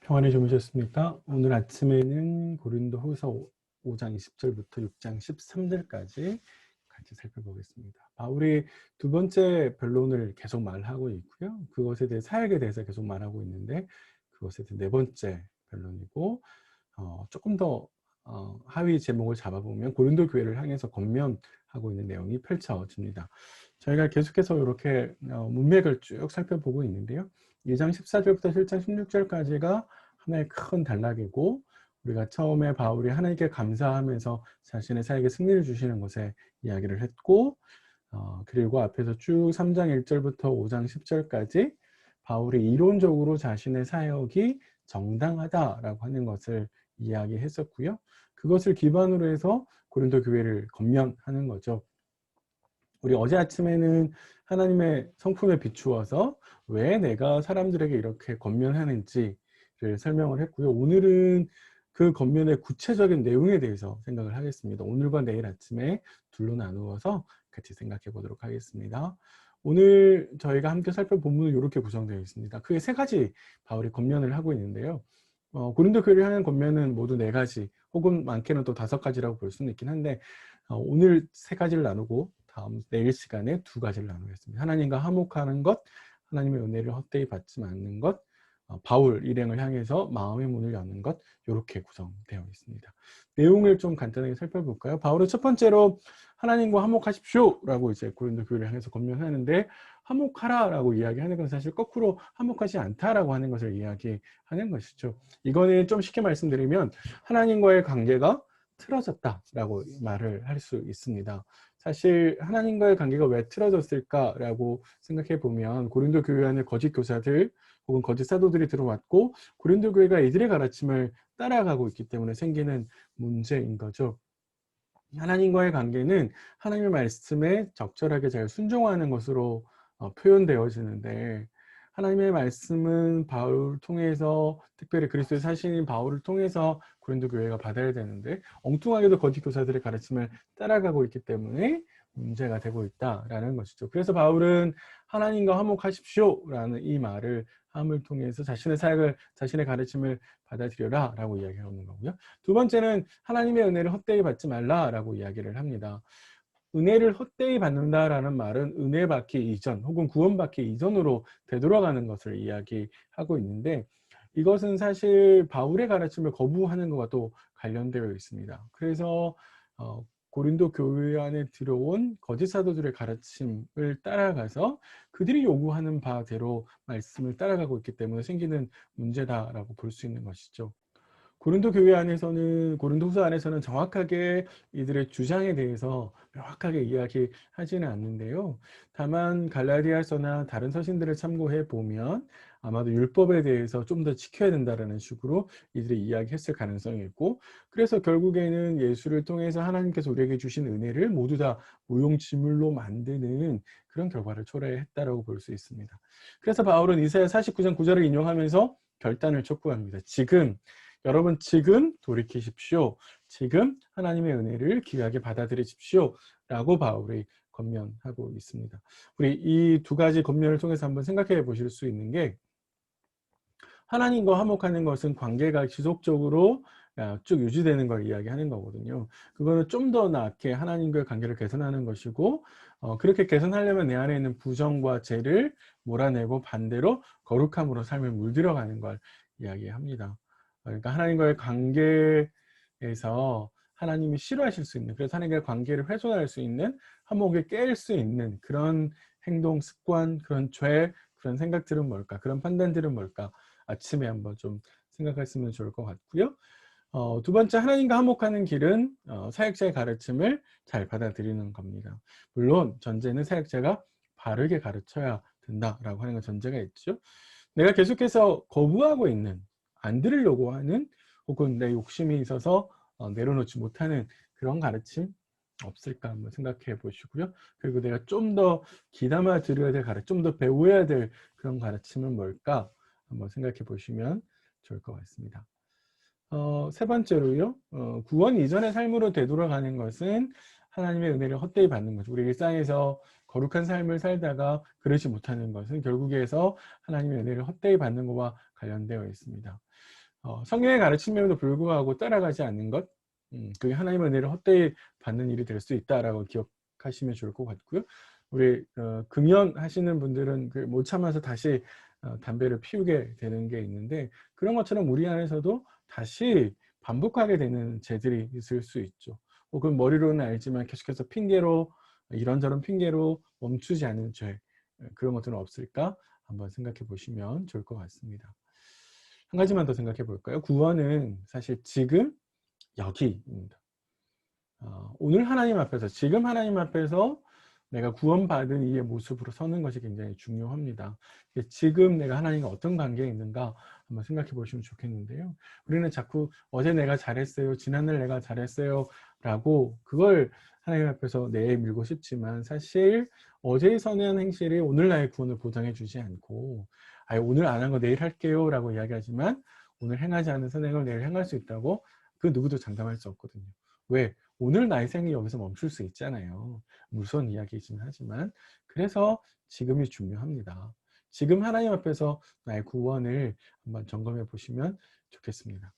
평안히 주무셨습니까? 오늘 아침에는 고린도후서 5장 20절부터 6장 13절까지 같이 살펴보겠습니다. 바울이 두 번째 변론을 계속 말하고 있고요. 그것에 대해 사역에 대해서 계속 말하고 있는데 그것에 대해 네 번째 변론이고 조금 더 하위 제목을 잡아보면 고린도 교회를 향해서 권면하고 있는 내용이 펼쳐집니다. 저희가 계속해서 이렇게 문맥을 쭉 살펴보고 있는데요. 2장 14절부터 7장 16절까지가 하나의 큰 단락이고 우리가 처음에 바울이 하나님께 감사하면서 자신의 사역에 승리를 주시는 것에 이야기를 했고 그리고 앞에서 쭉 3장 1절부터 5장 10절까지 바울이 이론적으로 자신의 사역이 정당하다라고 하는 것을 이야기했었고요. 그것을 기반으로 해서 고린도 교회를 권면하는 거죠. 우리 어제 아침에는 하나님의 성품에 비추어서 왜 내가 사람들에게 이렇게 권면하는지를 설명을 했고요. 오늘은 그 권면의 구체적인 내용에 대해서 생각을 하겠습니다. 오늘과 내일 아침에 둘로 나누어서 같이 생각해 보도록 하겠습니다. 오늘 저희가 함께 살펴볼 본문은 이렇게 구성되어 있습니다. 크게 세 가지 바울이 권면을 하고 있는데요. 고린도 교회를 향한 권면은 모두 네 가지 혹은 많게는 또 5가지라고 볼 수는 있긴 한데 오늘 세 가지를 나누고 내일 시간에 두 가지를 나누겠습니다. 하나님과 화목하는 것, 하나님의 은혜를 헛되이 받지 않는 것, 바울 일행을 향해서 마음의 문을 여는 것, 이렇게 구성되어 있습니다. 내용을 좀 간단하게 살펴볼까요? 바울은 첫 번째로 하나님과 화목하십시오 라고 이제 고린도 교회를 향해서 권면하는데, 화목하라라고 이야기하는 건 사실 거꾸로 화목하지 않다라고 하는 것을 이야기하는 것이죠. 이거는 좀 쉽게 말씀드리면 하나님과의 관계가 틀어졌다라고 말을 할 수 있습니다. 사실 하나님과의 관계가 왜 틀어졌을까라고 생각해 보면 고린도 교회 안에 거짓 교사들 혹은 거짓 사도들이 들어왔고 고린도 교회가 이들의 가르침을 따라가고 있기 때문에 생기는 문제인 거죠. 하나님과의 관계는 하나님의 말씀에 적절하게 잘 순종하는 것으로 표현되어지는데, 하나님의 말씀은 바울을 통해서, 특별히 그리스도의 사신인 바울을 통해서 고린도 교회가 받아야 되는데 엉뚱하게도 거짓 교사들의 가르침을 따라가고 있기 때문에 문제가 되고 있다라는 것이죠. 그래서 바울은 하나님과 화목하십시오라는 이 말을 함을 통해서 자신의 사역을, 자신의 가르침을 받아들여라 라고 이야기하는 거고요. 두 번째는 하나님의 은혜를 헛되이 받지 말라라고 이야기를 합니다. 은혜를 헛되이 받는다라는 말은 은혜 받기 이전 혹은 구원 받기 이전으로 되돌아가는 것을 이야기하고 있는데, 이것은 사실 바울의 가르침을 거부하는 것과 또 관련되어 있습니다. 그래서 고린도 교회 안에 들어온 거짓 사도들의 가르침을 따라가서 그들이 요구하는 바대로 말씀을 따라가고 있기 때문에 생기는 문제다라고 볼 수 있는 것이죠. 고린도 교회 안에서는, 고린도후서 안에서는 정확하게 이들의 주장에 대해서 명확하게 이야기하지는 않는데요. 다만 갈라디아서나 다른 서신들을 참고해 보면 아마도 율법에 대해서 좀 더 지켜야 된다라는 식으로 이들이 이야기했을 가능성이 있고, 그래서 결국에는 예수를 통해서 하나님께서 우리에게 주신 은혜를 모두 다 무용지물로 만드는 그런 결과를 초래했다라고 볼 수 있습니다. 그래서 바울은 이사야 49장 9절을 인용하면서 결단을 촉구합니다. 여러분 지금 돌이키십시오. 지금 하나님의 은혜를 귀하게 받아들이십시오 라고 바울이 권면하고 있습니다. 우리 이 두 가지 권면을 통해서 한번 생각해 보실 수 있는 게, 하나님과 화목하는 것은 관계가 지속적으로 쭉 유지되는 걸 이야기하는 거거든요. 그거는 좀 더 낫게 하나님과의 관계를 개선하는 것이고, 그렇게 개선하려면 내 안에 있는 부정과 죄를 몰아내고 반대로 거룩함으로 삶을 물들여가는 걸 이야기합니다. 그러니까 하나님과의 관계에서 하나님이 싫어하실 수 있는, 그래서 하나님과의 관계를 훼손할 수 있는, 화목에 깰 수 있는 그런 행동, 습관, 그런 죄, 그런 생각들은 뭘까? 그런 판단들은 뭘까? 아침에 한번 좀 생각했으면 좋을 것 같고요. 두 번째, 하나님과 화목하는 길은 사역자의 가르침을 잘 받아들이는 겁니다. 물론 전제는 사역자가 바르게 가르쳐야 된다라고 하는 건 전제가 있죠. 내가 계속해서 거부하고 있는, 안 들으려고 하는, 혹은 내 욕심이 있어서 내려놓지 못하는 그런 가르침 없을까 한번 생각해 보시고요. 그리고 내가 좀 더 귀담아 들어야 될 가르침, 좀 더 배워야 될 그런 가르침은 뭘까 한번 생각해 보시면 좋을 것 같습니다. 세 번째로요, 구원 이전의 삶으로 되돌아가는 것은 하나님의 은혜를 헛되이 받는 거죠. 우리 일상에서 거룩한 삶을 살다가 그러지 못하는 것은 결국에서 하나님의 은혜를 헛되이 받는 것과 관련되어 있습니다. 성경의 가르침에도 불구하고 따라가지 않는 것, 그게 하나님의 은혜를 헛되이 받는 일이 될 수 있다라고 기억하시면 좋을 것 같고요. 우리 금연하시는 분들은 못 참아서 다시 담배를 피우게 되는 게 있는데, 그런 것처럼 우리 안에서도 다시 반복하게 되는 죄들이 있을 수 있죠. 혹은 머리로는 알지만 계속해서 핑계로, 이런저런 핑계로 멈추지 않는 죄, 그런 것들은 없을까 한번 생각해 보시면 좋을 것 같습니다. 한 가지만 더 생각해 볼까요? 구원은 사실 지금 여기입니다. 오늘 하나님 앞에서, 지금 하나님 앞에서 내가 구원받은 이의 모습으로 서는 것이 굉장히 중요합니다. 지금 내가 하나님과 어떤 관계에 있는가 한번 생각해 보시면 좋겠는데요. 우리는 자꾸 어제 내가 잘했어요, 지난날 내가 잘했어요 라고 그걸 하나님 앞에서 내밀고 싶지만, 사실 어제의 선한 행실이 오늘 나의 구원을 보장해 주지 않고, 오늘 안 한 거 내일 할게요 라고 이야기하지만 오늘 행하지 않은 선행을 내일 행할 수 있다고 그 누구도 장담할 수 없거든요. 왜? 오늘 나의 생이 여기서 멈출 수 있잖아요. 무서운 이야기이긴 하지만. 그래서 지금이 중요합니다. 지금 하나님 앞에서 나의 구원을 한번 점검해 보시면 좋겠습니다.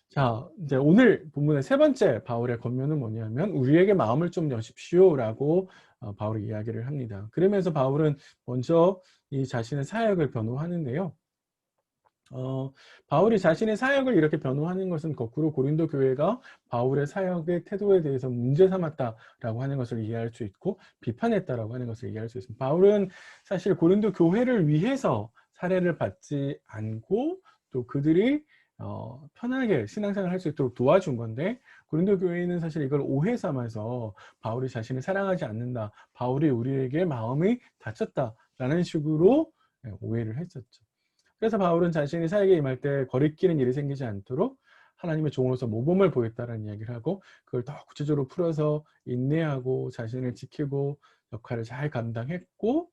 자, 이제 오늘 본문의 세 번째 바울의 권면은 뭐냐면, 우리에게 마음을 좀 여십시오라고 바울이 이야기를 합니다. 그러면서 바울은 먼저 이 자신의 사역을 변호하는데요. 바울이 자신의 사역을 이렇게 변호하는 것은 거꾸로 고린도 교회가 바울의 사역의 태도에 대해서 문제 삼았다라고 하는 것을 이해할 수 있고, 비판했다라고 하는 것을 이해할 수 있습니다. 바울은 사실 고린도 교회를 위해서 사례를 받지 않고, 또 그들이 편하게 신앙생활을 할 수 있도록 도와준 건데, 고린도 교회는 사실 이걸 오해 삼아서 바울이 자신을 사랑하지 않는다, 바울이 우리에게 마음이 다쳤다라는 식으로 오해를 했었죠. 그래서 바울은 자신이 사역에 임할 때 거리끼는 일이 생기지 않도록 하나님의 종으로서 모범을 보였다는 이야기를 하고, 그걸 더 구체적으로 풀어서 인내하고 자신을 지키고 역할을 잘 감당했고,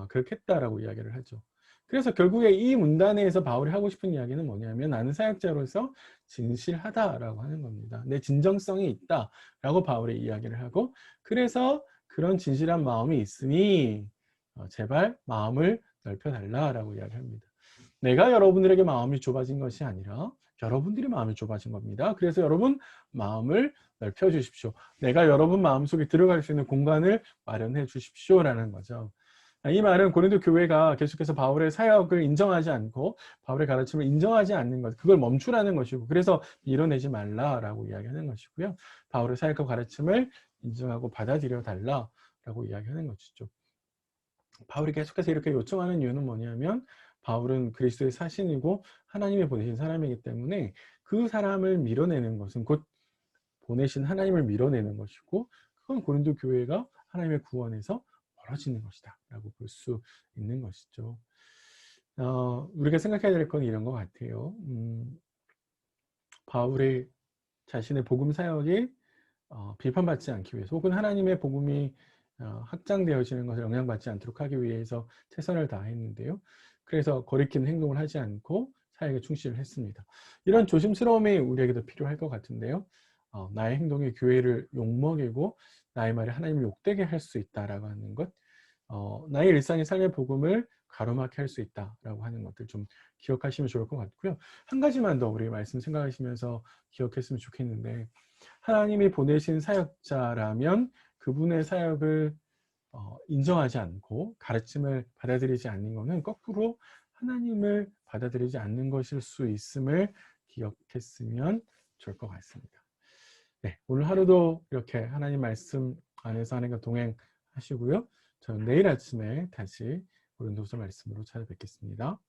그렇게 했다라고 이야기를 하죠. 그래서 결국에 이 문단에서 바울이 하고 싶은 이야기는 뭐냐면, 나는 사역자로서 진실하다라고 하는 겁니다. 내 진정성이 있다라고 바울이 이야기를 하고, 그래서 그런 진실한 마음이 있으니 제발 마음을 넓혀달라라고 이야기합니다. 내가 여러분들에게 마음이 좁아진 것이 아니라 여러분들이 마음이 좁아진 겁니다. 그래서 여러분 마음을 넓혀 주십시오. 내가 여러분 마음속에 들어갈 수 있는 공간을 마련해 주십시오라는 거죠. 이 말은 고린도 교회가 계속해서 바울의 사역을 인정하지 않고 바울의 가르침을 인정하지 않는 것, 그걸 멈추라는 것이고, 그래서 밀어내지 말라라고 이야기하는 것이고요. 바울의 사역과 가르침을 인정하고 받아들여 달라라고 이야기하는 것이죠. 바울이 계속해서 이렇게 요청하는 이유는 뭐냐면, 바울은 그리스도의 사신이고 하나님이 보내신 사람이기 때문에 그 사람을 밀어내는 것은 곧 보내신 하나님을 밀어내는 것이고, 그건 고린도 교회가 하나님의 구원에서 멀어지는 것이다 라고 볼 수 있는 것이죠. 우리가 생각해야 될 건 이런 것 같아요. 바울의 자신의 복음 사역이 비판받지 않기 위해서, 혹은 하나님의 복음이 확장되어지는 것을 영향받지 않도록 하기 위해서 최선을 다했는데요. 그래서 거리끼는 행동을 하지 않고 사역에 충실을 했습니다. 이런 조심스러움이 우리에게도 필요할 것 같은데요. 나의 행동이 교회를 욕먹이고 나의 말이 하나님을 욕되게 할 수 있다라고 하는 것, 나의 일상의 삶의 복음을 가로막게 할 수 있다라고 하는 것들 좀 기억하시면 좋을 것 같고요. 한 가지만 더 우리 말씀 생각하시면서 기억했으면 좋겠는데, 하나님이 보내신 사역자라면 그분의 사역을 인정하지 않고 가르침을 받아들이지 않는 것은 거꾸로 하나님을 받아들이지 않는 것일 수 있음을 기억했으면 좋을 것 같습니다. 네, 오늘 하루도 이렇게 하나님 말씀 안에서 하나님과 동행하시고요. 저는 내일 아침에 다시 고린도서 말씀으로 찾아뵙겠습니다.